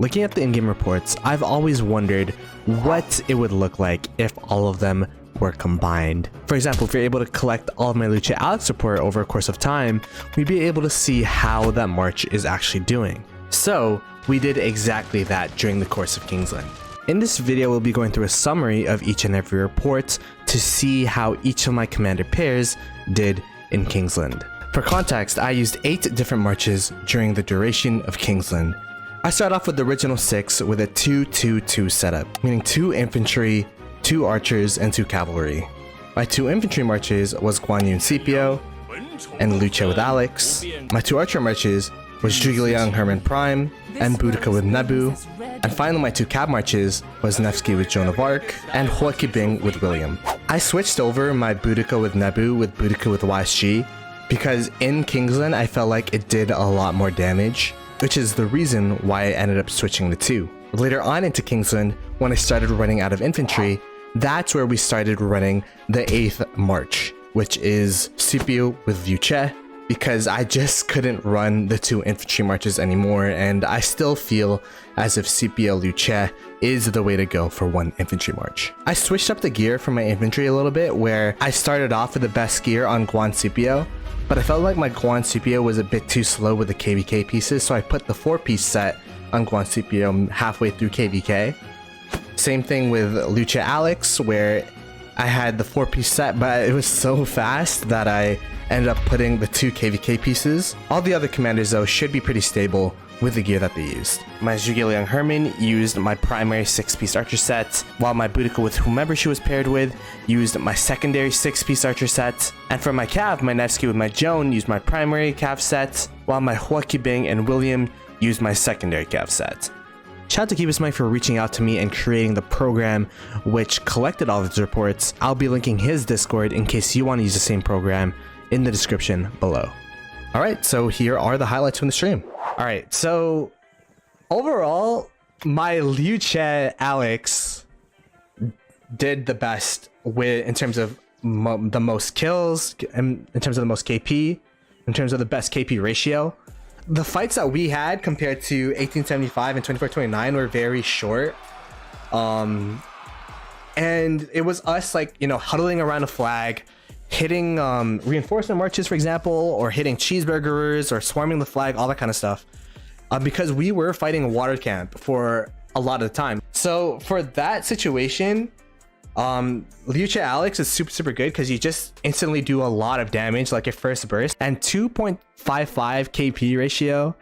Looking at the in-game reports, I've always wondered what it would look like if all of them were combined. For example, if you're able to collect all of my Liu Che Alex report over a course of time, we'd be able to see how that march is actually doing. So we did exactly that during the course of Kingsland. In this video, we'll be going through a summary of each and every report to see how each of my commander pairs did in Kingsland. For context, I used 8 different marches during the duration of Kingsland. I start off with the original 6 with a 2-2-2 setup, meaning 2 infantry, 2 archers, and 2 cavalry. My 2 infantry marches was Guan and Scipio, and Liu Che with Alex. My 2 archer marches was Zhuge Liang, Hermann Prime, and Boudica with Nebu. And finally, my 2 cab marches was Nevsky with Joan of Arc, and Huo Qubing with William. I switched over my Boudica with Nebu with Boudica with YSG, because in Kingsland, I felt like it did a lot more damage, which is the reason why I ended up switching the 2. Later on into Kingsland, when I started running out of infantry, that's where we started running the 8th march, which is Scipio with Liu Che, because I just couldn't run the 2 infantry marches anymore, and I still feel as if Scipio Liu Che is the way to go for 1 infantry march. I switched up the gear for my infantry a little bit, where I started off with the best gear on Guan Scipio, but I felt like my Guan Scipio was a bit too slow with the KVK pieces, so I put the 4-piece set on Guan Scipio halfway through KVK. Same thing with Liu Che Alex, where I had the 4-piece set, but it was so fast that I ended up putting the 2 KVK pieces. All the other commanders though should be pretty stable with the gear that they used. My Zhuge Liang Hermann used my primary 6-piece archer set, while my Boudica with whomever she was paired with used my secondary 6-piece archer set. And for my cav, my Nevsky with my Joan used my primary cav set, while my Huo Qubing and William used my secondary cav set. Shout out to Keep Mike for reaching out to me and creating the program which collected all of these reports. I'll be linking his Discord in case you want to use the same program in the description below. Alright, so here are the highlights from the stream. Alright, so overall, my Liu Che Alex did the best in terms of the most kills, in terms of the most KP, in terms of the best KP ratio. The fights that we had compared to 1875 and 2429 were very short. And it was us, like, you know, huddling around a flag, hitting reinforcement marches, for example, or hitting cheeseburgers or swarming the flag, all that kind of stuff, because we were fighting water camp for a lot of the time. So for that situation, Liu Che Alex is super good because you just instantly do a lot of damage, like your first burst, and 2.55 KP ratio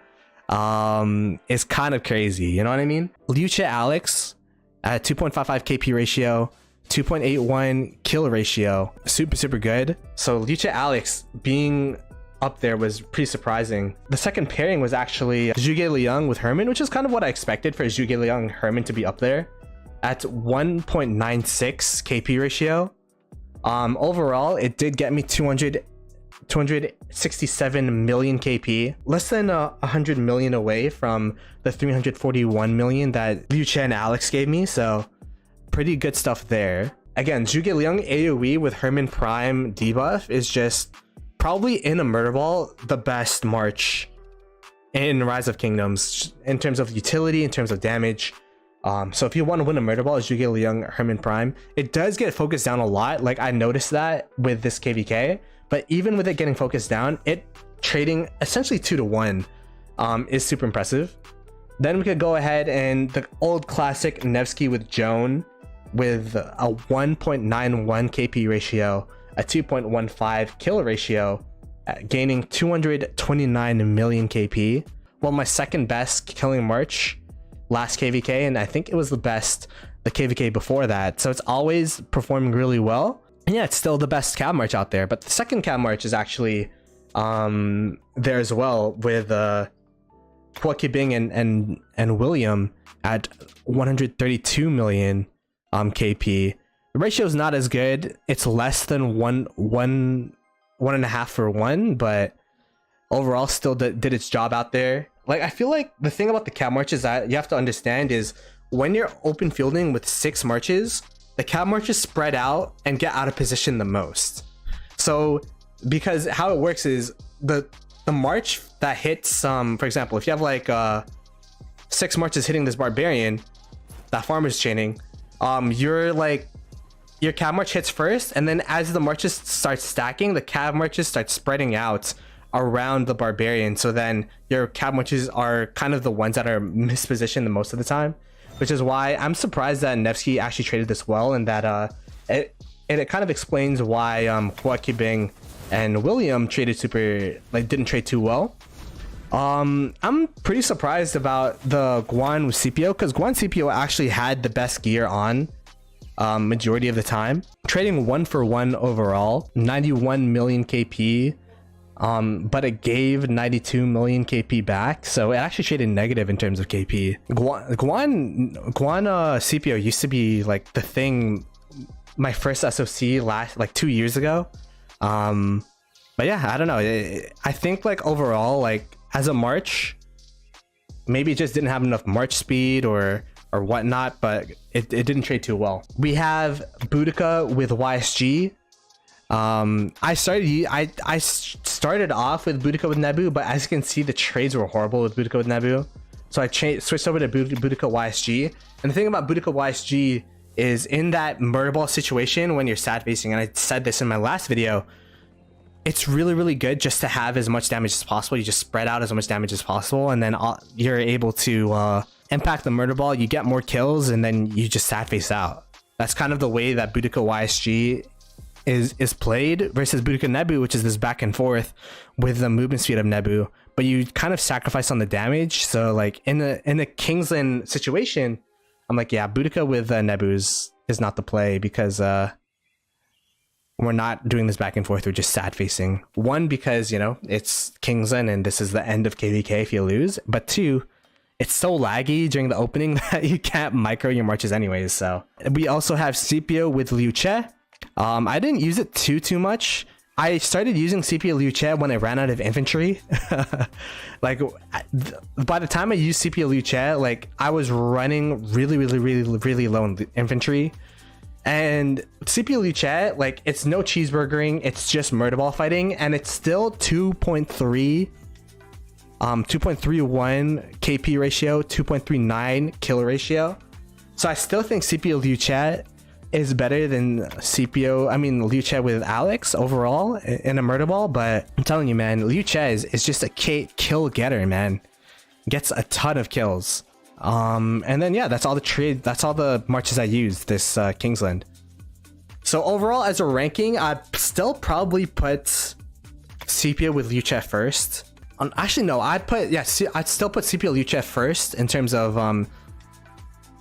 is kind of crazy, you know what I mean? Liu Che Alex at 2.55 KP ratio, 2.81 kill ratio, super good. So Liu Che Alex being up there was pretty surprising. The second pairing was actually Zhuge Liang with Hermann, which is kind of what I expected for Zhuge Liang and Hermann to be up there at 1.96 KP ratio. Overall, it did get me 267 million KP, less than 100 million away from the 341 million that Liu Che and Alex gave me, so pretty good stuff there. Again, Zhuge Liang AoE with Hermann Prime debuff is just probably in a murder ball the best march in Rise of Kingdoms in terms of utility, in terms of damage. So if you want to win a murder ball, Zhuge Liang Hermann Prime, it does get focused down a lot. Like, I noticed that with this KVK, but even with it getting focused down, it trading essentially 2-to-1 is super impressive. Then we could go ahead and the old classic Nevsky with Joan with a 1.91 KP ratio, a 2.15 kill ratio, gaining 229 million KP. Well, my second best killing march last KVK, and I think it was the best the KVK before that, so it's always performing really well. And yeah, it's still the best cab march out there, but the second cab march is actually there as well with Huo Qubing and William at 132 million KP. The ratio is not as good. It's less than 1.5 for 1, but overall still did its job out there. Like, I feel like the thing about the cab marches that you have to understand is when you're open fielding with 6 marches, the cab marches spread out and get out of position the most. So because how it works is the march that hits for example, if you have like 6 marches hitting this barbarian, that farmer's chaining, your cav march hits first, and then as the marches start stacking, the cav marches start spreading out around the barbarian. So then your cav marches are kind of the ones that are mispositioned the most of the time, which is why I'm surprised that Nevsky actually traded this well, and that it kind of explains why Huo Qubing and William didn't trade too well. I'm pretty surprised about the Guan with Scipio, because Guan Scipio actually had the best gear on majority of the time, trading 1-for-1 overall, 91 million KP, but it gave 92 million KP back, so it actually traded negative in terms of KP. Guan Scipio used to be like the thing, my first SOC like 2 years ago. But yeah, I don't know, I think like overall, like as a march, maybe it just didn't have enough march speed or whatnot, but it didn't trade too well. We have Boudica with YSG. I started off with Boudica with Nebu, but as you can see, the trades were horrible with Boudica with Nebu, so I switched over to Boudica YSG. And the thing about Boudica YSG is, in that murder ball situation when you're sad facing, and I said this in my last video, it's really good just to have as much damage as possible. You just spread out as much damage as possible, and then you're able to impact the murder ball, you get more kills, and then you just sad face out. That's kind of the way that Boudica YSG is played versus Boudica Nebu, which is this back and forth with the movement speed of Nebu, but you kind of sacrifice on the damage. So like in the Kingsland situation, I'm like, yeah, Boudica with Nebu is not the play, because we're not doing this back and forth, we're just sad facing. One, because, you know, it's Kingsland and this is the end of KVK if you lose, but two, it's so laggy during the opening that you can't micro your marches anyways. So we also have Scipio with Liu Che. I didn't use it too much. I started using Scipio Liu Che when I ran out of infantry. Like by the time I used Scipio Liu Che, like I was running really low in infantry. And Scipio Liu Che, like, it's no cheeseburgering, it's just murder ball fighting, and it's still 2.31 KP ratio, 2.39 kill ratio. So I still think Scipio Liu Che is better than Liu Che with Alex overall in a murder ball. But I'm telling you, man, Liu Che is just a kill getter, man. Gets a ton of kills. And then yeah, that's all the marches I used this Kingsland. So overall, as a ranking, I'd still probably put Scipio with Liu Che first. Actually no, I'd still put Scipio Liu Che first in terms of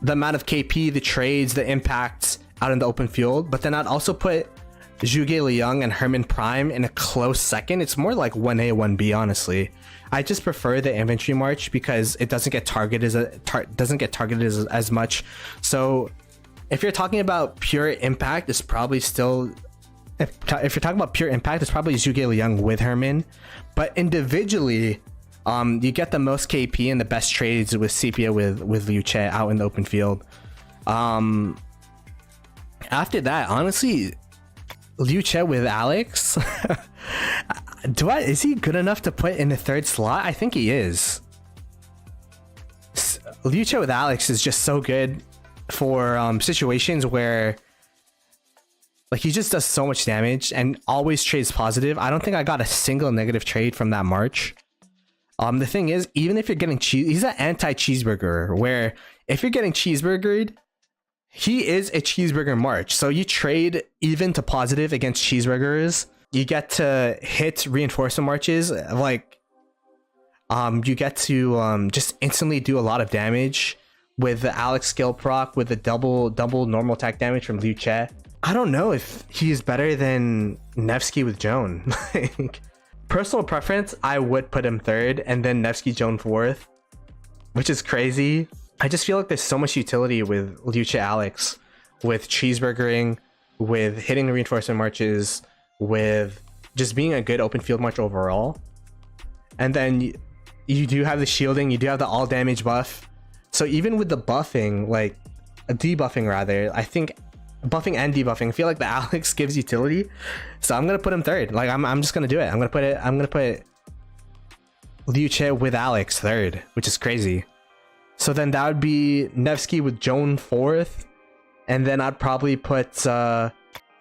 the amount of KP, the trades, the impact out in the open field. But then I'd also put Zhuge, Liang, and Hermann Prime in a close second. It's more like 1A, 1B, honestly. I just prefer the infantry march because it doesn't get targeted as much. So if you're talking about pure impact, it's probably still, if you're talking about pure impact, it's probably Zhuge, Liang with Hermann. But individually, you get the most KP and the best trades with Scipio with Liu Che out in the open field. After that, honestly, Liu Che with Alex, is he good enough to put in the third slot? I think he is. Liu Che with Alex is just so good for situations where, like, he just does so much damage and always trades positive. I don't think I got a single negative trade from that march. The thing is, even if you're getting he's an anti-cheeseburger, where if you're getting cheeseburgered, he is a cheeseburger march. So you trade even to positive against cheeseburgers. You get to hit reinforcement marches. Like, you get to just instantly do a lot of damage with the Alex skill proc, with the double normal attack damage from Liu Che. I don't know if he's better than Nevsky with Joan. Like, personal preference, I would put him third and then Nevsky Joan fourth, which is crazy. I just feel like there's so much utility with Liu Che Alex, with cheeseburgering, with hitting the reinforcement marches, with just being a good open field march overall. And then you do have the shielding, you do have the all damage buff. So even with the buffing, like debuffing rather, I think buffing and debuffing, I feel like the Alex gives utility. So I'm gonna put him third. Like I'm just gonna do it. I'm gonna put Liu Che with Alex third, which is crazy. So then that would be Nevsky with Joan 4th. And then I'd probably put Huo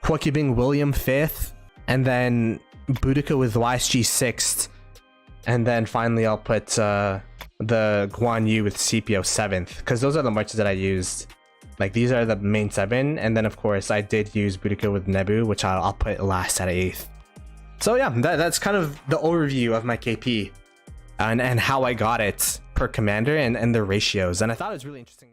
Qubing William 5th. And then Boudica with YSG 6th. And then finally I'll put the Guan Yu with Scipio 7th. Because those are the marches that I used. Like, these are the main 7. And then, of course, I did use Boudica with Nebu, which I'll put last at 8th. So yeah, that's kind of the overview of my KP. And how I got it per commander and the ratios. And I thought it was really interesting.